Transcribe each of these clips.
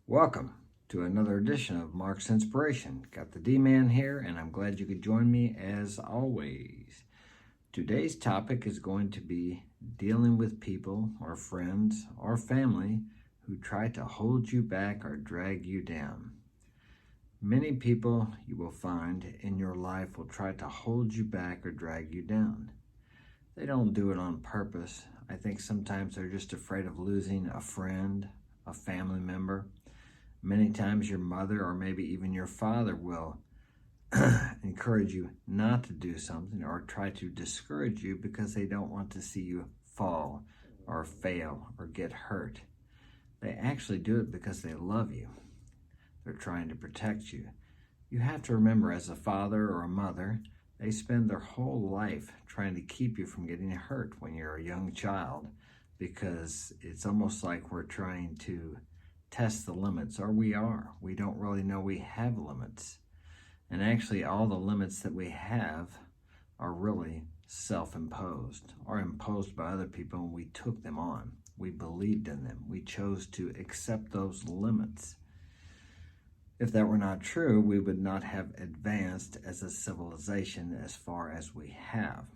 Welcome to another edition of Mark's Inspiration. Got the D-Man here, and I'm glad you could join me as always. Today's topic is going to be dealing with people or friends or family who try to hold you back or drag you down. Many people you will find in your life will try to hold you back or drag you down. They don't do it on purpose. I think sometimes they're just afraid of losing a friend, a family member. Many times your mother or maybe even your father will encourage you not to do something or try to discourage you because they don't want to see you fall or fail or get hurt. They actually do it because they love you. They're trying to protect you. You have to remember, as a father or a mother, they spend their whole life trying to keep you from getting hurt when you're a young child, because it's almost like we're trying to test the limits, or we are. We don't really know we have limits. And actually, all the limits that we have are really self-imposed or imposed by other people, and we took them on. We believed in them. We chose to accept those limits. If that were not true, we would not have advanced as a civilization as far as we have.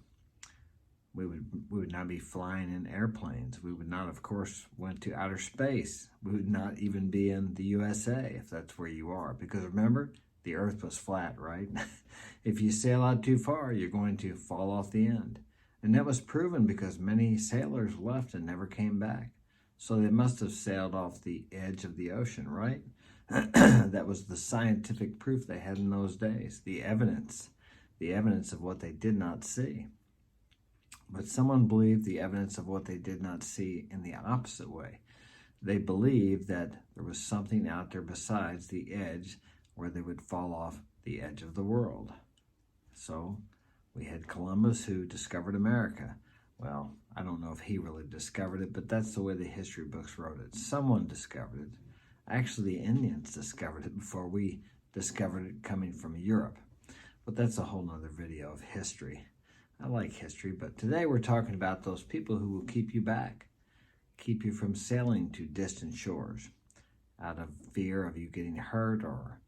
We would not be flying in airplanes. We would not, of course, went to outer space. We would not even be in the USA if that's where you are. Because remember, the earth was flat, right? If you sail out too far, you're going to fall off the end. And that was proven because many sailors left and never came back. So they must have sailed off the edge of the ocean, right? That was the scientific proof they had in those days, the evidence of what they did not see. But someone believed the evidence of what they did not see in the opposite way. They believed that there was something out there besides the edge where they would fall off the edge of the world. So we had Columbus, who discovered America. Well, I don't know if he really discovered it, but that's the way the history books wrote it. Someone discovered it. Actually, the Indians discovered it before we discovered it coming from Europe. But that's a whole nother video of history. I like history, but today we're talking about those people who will keep you back, keep you from sailing to distant shores out of fear of you getting hurt or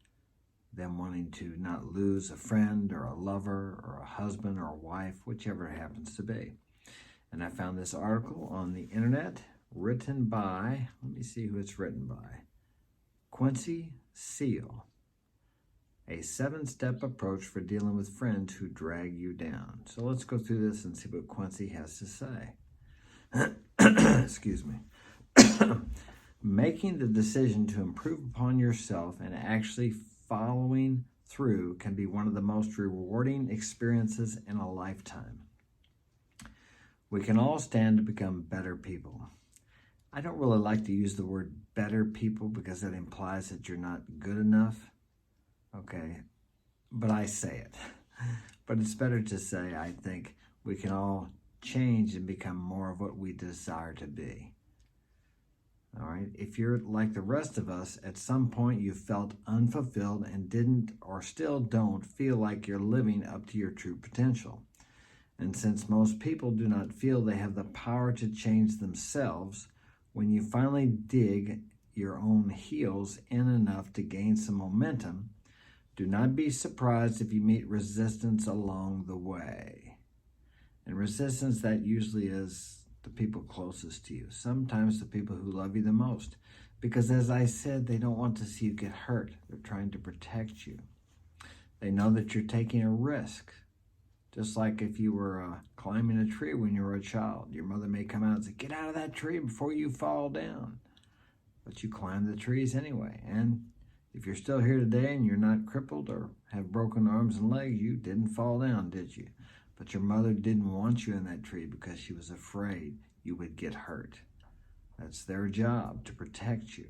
them wanting to not lose a friend or a lover or a husband or a wife, whichever it happens to be. And I found this article on the internet written by, let me see who it's written by, Quincy Seal. A 7-step approach for dealing with friends who drag you down. So let's go through this and see what Quincy has to say. Excuse me. Making the decision to improve upon yourself and actually following through can be one of the most rewarding experiences in a lifetime. We can all stand to become better people. I don't really like to use the word better people because that implies that you're not good enough. Okay, but I say it. But it's better to say, I think, we can all change and become more of what we desire to be. All right, if you're like the rest of us, at some point you felt unfulfilled and didn't or still don't feel like you're living up to your true potential. And since most people do not feel they have the power to change themselves, when you finally dig your own heels in enough to gain some momentum, do not be surprised if you meet resistance along the way. And resistance, that usually is the people closest to you. Sometimes the people who love you the most. Because as I said, they don't want to see you get hurt. They're trying to protect you. They know that you're taking a risk. Just like if you were climbing a tree when you were a child. Your mother may come out and say, get out of that tree before you fall down. But you climb the trees anyway. And if you're still here today and you're not crippled or have broken arms and legs, you didn't fall down, did you? But your mother didn't want you in that tree because she was afraid you would get hurt. That's their job, to protect you.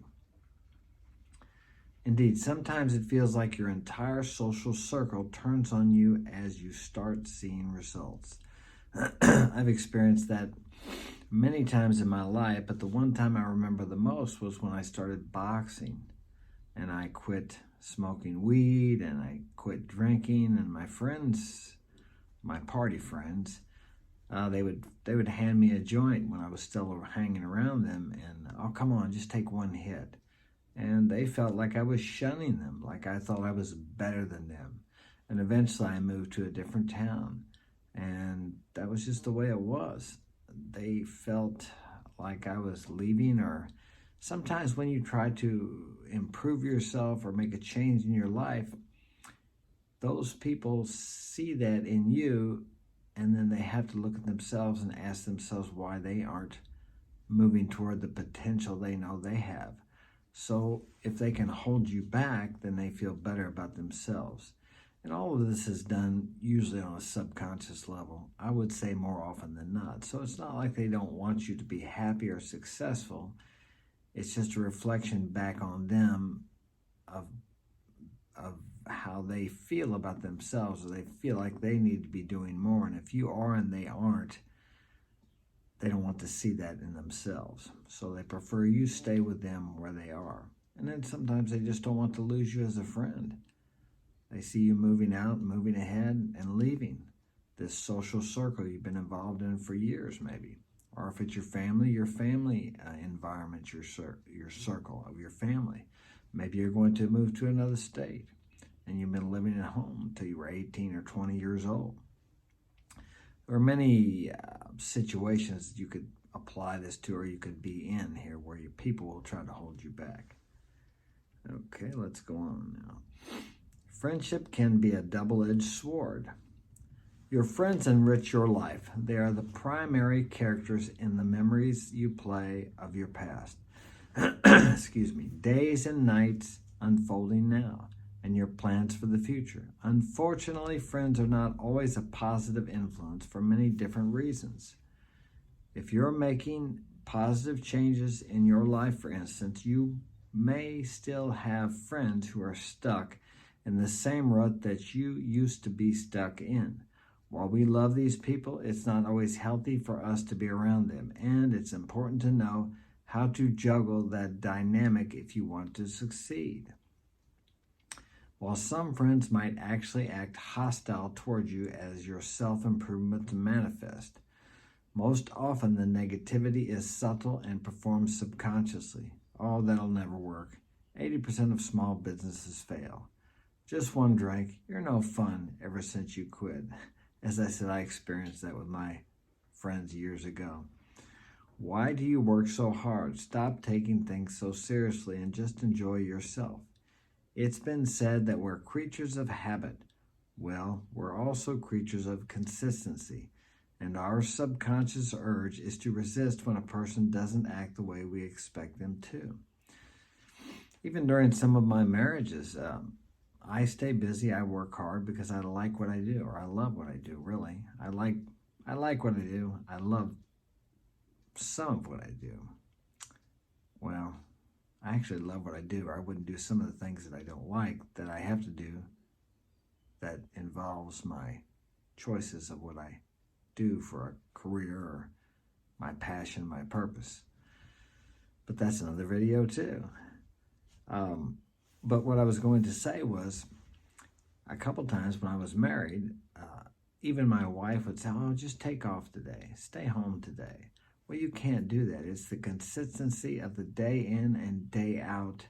Indeed, sometimes it feels like your entire social circle turns on you as you start seeing results. I've experienced that many times in my life, but the one time I remember the most was when I started boxing. And I quit smoking weed, and I quit drinking, and my friends, my party friends, they would hand me a joint when I was still hanging around them, and, oh, come on, just take one hit. And they felt like I was shunning them, like I thought I was better than them. And eventually I moved to a different town. And that was just the way it was. They felt like I was leaving, or sometimes when you try to improve yourself or make a change in your life, those people see that in you, and then they have to look at themselves and ask themselves why they aren't moving toward the potential they know they have. So if they can hold you back, then they feel better about themselves. And all of this is done usually on a subconscious level, I would say more often than not. So it's not like they don't want you to be happy or successful. It's just a reflection back on them of how they feel about themselves, or they feel like they need to be doing more. And if you are and they aren't, they don't want to see that in themselves. So they prefer you stay with them where they are. And then sometimes they just don't want to lose you as a friend. They see you moving out, moving ahead, and leaving this social circle you've been involved in for years, maybe. Or if it's your family environment, your circle of your family. Maybe you're going to move to another state, and you've been living at home until you were 18 or 20 years old. There are many situations you could apply this to, or you could be in here, where your people will try to hold you back. Okay, let's go on now. Friendship can be a double-edged sword. Your friends enrich your life. They are the primary characters in the memories you play of your past. Excuse me. Days and nights unfolding now, and your plans for the future. Unfortunately, friends are not always a positive influence for many different reasons. If you're making positive changes in your life, for instance, you may still have friends who are stuck in the same rut that you used to be stuck in. While we love these people, it's not always healthy for us to be around them, and it's important to know how to juggle that dynamic if you want to succeed. While some friends might actually act hostile toward you as your self-improvement manifest, most often the negativity is subtle and performed subconsciously. Oh, that'll never work. 80% of small businesses fail. Just one drink, you're no fun ever since you quit. As I said, I experienced that with my friends years ago. Why do you work so hard? Stop taking things so seriously and just enjoy yourself. It's been said that we're creatures of habit. Well, we're also creatures of consistency, and our subconscious urge is to resist when a person doesn't act the way we expect them to. Even during some of my marriages, I stay busy, I work hard because I like what I do, or I love what I do, really. I like what I do. I love some of what I do. Well, I actually love what I do, or I wouldn't do some of the things that I don't like, that I have to do, that involves my choices of what I do for a career, or my passion, my purpose. But that's another video too. But what I was going to say was, a couple times when I was married, even my wife would say, oh, just take off today, stay home today. Well, you can't do that. It's the consistency of the day in and day out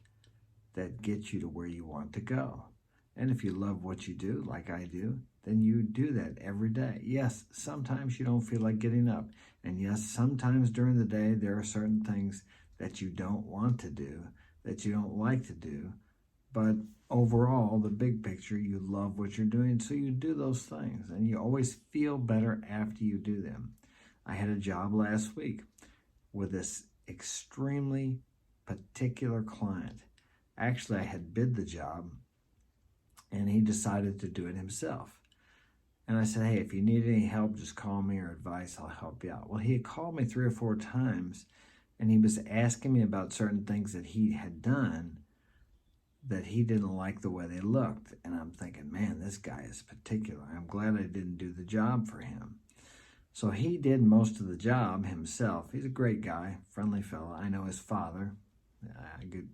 that gets you to where you want to go. And if you love what you do, like I do, then you do that every day. Yes, sometimes you don't feel like getting up. And yes, sometimes during the day, there are certain things that you don't want to do, that you don't like to do. But overall, the big picture, you love what you're doing, so you do those things. And you always feel better after you do them. I had a job last week with this extremely particular client. Actually, I had bid the job, and he decided to do it himself. And I said, hey, if you need any help, just call me, or advice, I'll help you out. Well, he had called me 3 or 4 times, and he was asking me about certain things that he had done that he didn't like the way they looked. And I'm thinking, man, this guy is particular. I'm glad I didn't do the job for him. So he did most of the job himself. He's a great guy, friendly fellow. I know his father.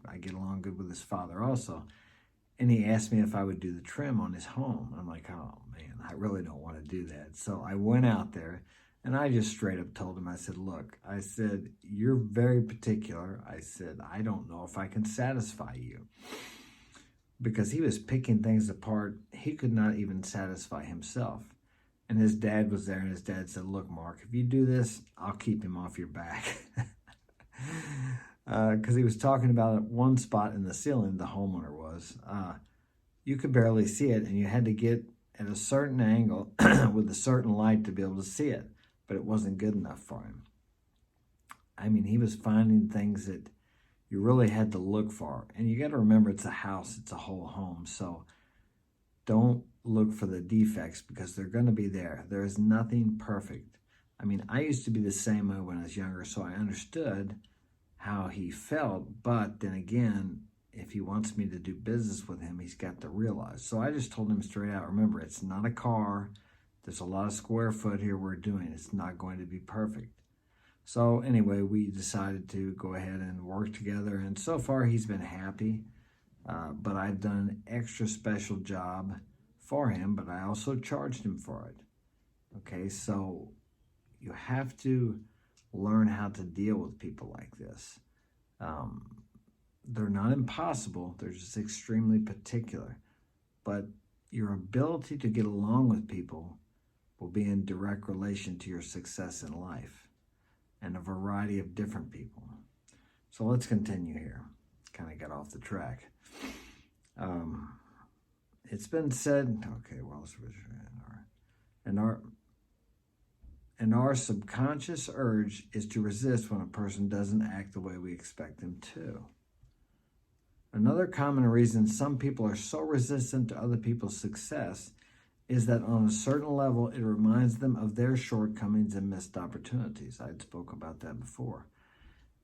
I get along good with his father also. And he asked me if I would do the trim on his home. I'm like, oh man, I really don't want to do that. So I went out there. And I just straight up told him, I said, look, I said, you're very particular. I said, I don't know if I can satisfy you. Because he was picking things apart. He could not even satisfy himself. And his dad was there, and his dad said, look, Mark, if you do this, I'll keep him off your back. Because he was talking about one spot in the ceiling, the homeowner was. You could barely see it, and you had to get at a certain angle with a certain light to be able to see it. But it wasn't good enough for him. I mean, he was finding things that you really had to look for. And you got to remember, it's a house, it's a whole home. So don't look for the defects, because they're going to be there. There is nothing perfect. I mean, I used to be the same way when I was younger, so I understood how he felt. But then again, if he wants me to do business with him, he's got to realize. So I just told him straight out, remember, it's not a car. There's a lot of square foot here we're doing. It's not going to be perfect. So anyway, we decided to go ahead and work together. And so far, he's been happy. But I've done an extra special job for him, but I also charged him for it. Okay, so you have to learn how to deal with people like this. They're not impossible. They're just extremely particular. But your ability to get along with people will be in direct relation to your success in life and a variety of different people. So let's continue here. Kind of got off the track. It's been said, okay, well, and our subconscious urge is to resist when a person doesn't act the way we expect them to. Another common reason some people are so resistant to other people's success is that on a certain level, it reminds them of their shortcomings and missed opportunities. I'd spoke about that before.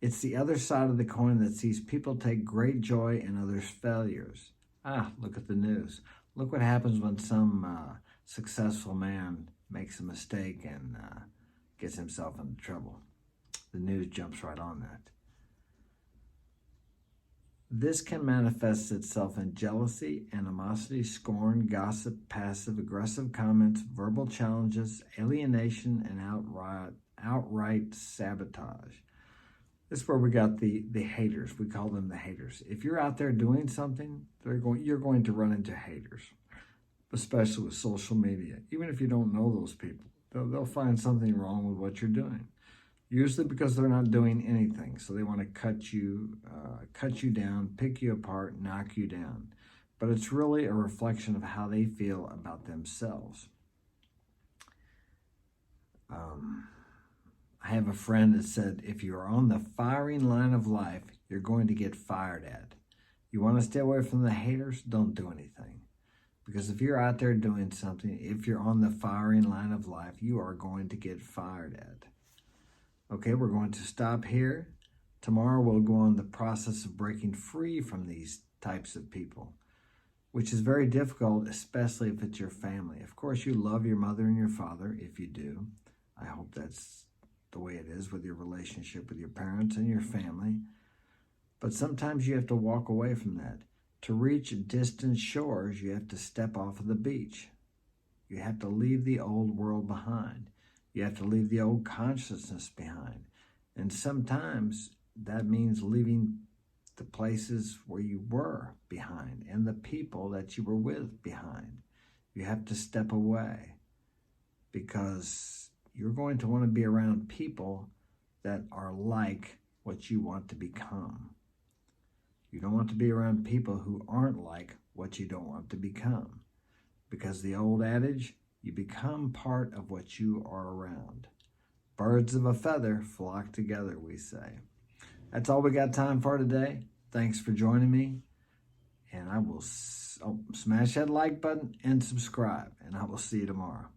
It's the other side of the coin that sees people take great joy in others' failures. Look at the news. Look what happens when some successful man makes a mistake and gets himself into trouble. The news jumps right on that. This can manifest itself in jealousy, animosity, scorn, gossip, passive-aggressive comments, verbal challenges, alienation, and outright sabotage. This is where we got the haters. We call them the haters. If you're out there doing something, you're going to run into haters, especially with social media. Even if you don't know those people, they'll find something wrong with what you're doing. Usually because they're not doing anything. So they want to cut you down, pick you apart, knock you down. But it's really a reflection of how they feel about themselves. I have a friend that said, if you're on the firing line of life, you're going to get fired at. You want to stay away from the haters? Don't do anything. Because if you're out there doing something, if you're on the firing line of life, you are going to get fired at. Okay, we're going to stop here. Tomorrow we'll go on the process of breaking free from these types of people, which is very difficult, especially if it's your family. Of course, you love your mother and your father, if you do. I hope that's the way it is with your relationship with your parents and your family. But sometimes you have to walk away from that. To reach distant shores, you have to step off of the beach. You have to leave the old world behind. You have to leave the old consciousness behind. And sometimes that means leaving the places where you were behind and the people that you were with behind. You have to step away because you're going to want to be around people that are like what you want to become. You don't want to be around people who aren't like what you don't want to become. Because the old adage, you become part of what you are around. Birds of a feather flock together, we say. That's all we got time for today. Thanks for joining me. And I will smash that like button and subscribe. And I will see you tomorrow.